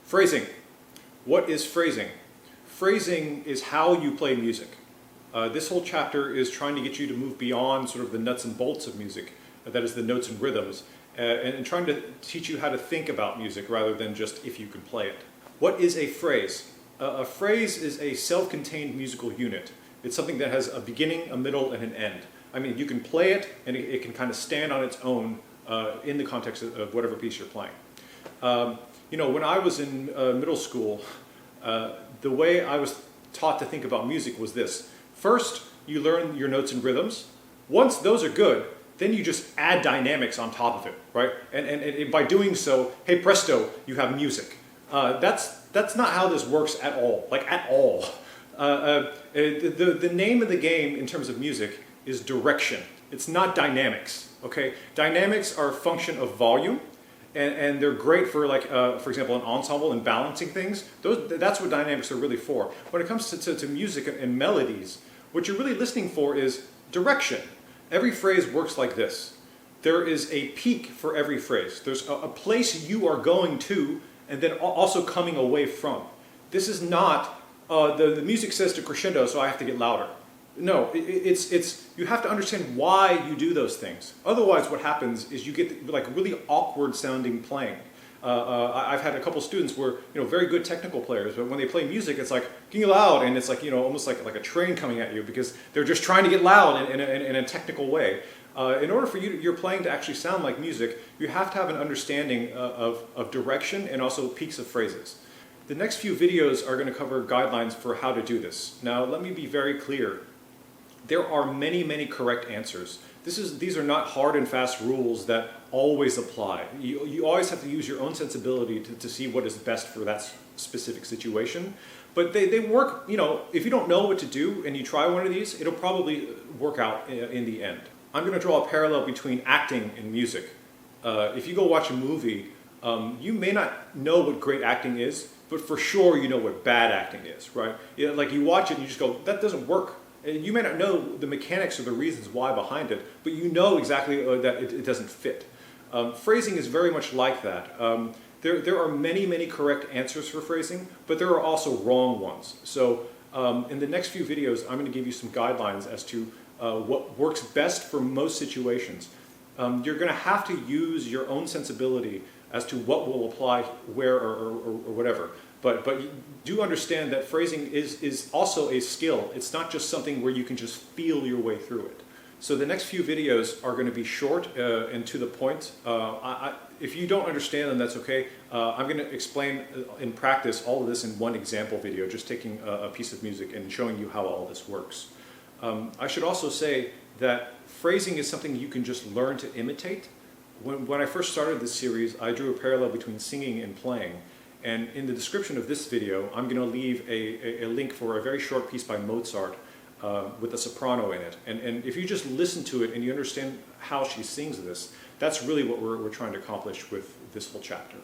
Phrasing. What is phrasing? Phrasing is how you play music. This whole chapter is trying to get you to move beyond sort of the nuts and bolts of music, that is the notes and rhythms, and trying to teach you how to think about music rather than just if you can play it. What is a phrase? A phrase is a self-contained musical unit. It's something that has a beginning, a middle, and an end. I mean, you can play it and it can kind of stand on its own in the context of whatever piece you're playing. You know, when I was in middle school, the way I was taught to think about music was this. First, you learn your notes and rhythms. Once those are good, then you just add dynamics on top of it, right? And by doing so, hey presto, you have music. That's not how this works at all, like at all. The name of the game in terms of music is direction. It's not dynamics, okay? Dynamics are a function of volume, and they're great for, like, for example, an ensemble and balancing things. That's what dynamics are really for. When it comes to music and melodies, what you're really listening for is direction. Every phrase works like this. There is a peak for every phrase. There's a place you are going to and then also coming away from. This is not, the music says to crescendo, so I have to get louder. No, you have to understand why you do those things. Otherwise what happens is you get like really awkward sounding playing. I've had a couple students who are very good technical players, but when they play music it's like getting loud, and it's like almost like a train coming at you because they're just trying to get loud in a technical way. In order for your playing to actually sound like music, you have to have an understanding of direction and also peaks of phrases. The next few videos are going to cover guidelines for how to do this. Now let me be very clear. There are many, many correct answers. These are not hard and fast rules that always apply. You always have to use your own sensibility to see what is best for that specific situation. But they work, if you don't know what to do and you try one of these, it'll probably work out in the end. I'm going to draw a parallel between acting and music. If you go watch a movie, you may not know what great acting is, but for sure you know what bad acting is, right? Like you watch it and you just go, that doesn't work. You may not know the mechanics or the reasons why behind it, but you know exactly that it doesn't fit. Phrasing is very much like that. There are many, many correct answers for phrasing, but there are also wrong ones. So in the next few videos, I'm going to give you some guidelines as to what works best for most situations. You're going to have to use your own sensibility as to what will apply where or whatever. But do understand that phrasing is also a skill. It's not just something where you can just feel your way through it. So the next few videos are going to be short and to the point. If you don't understand them, that's okay. I'm going to explain in practice all of this in one example video, just taking a piece of music and showing you how all this works. I should also say that phrasing is something you can just learn to imitate. When I first started this series, I drew a parallel between singing and playing. And in the description of this video, I'm going to leave a link for a very short piece by Mozart with a soprano in it. And if you just listen to it and you understand how she sings this, that's really what we're trying to accomplish with this whole chapter.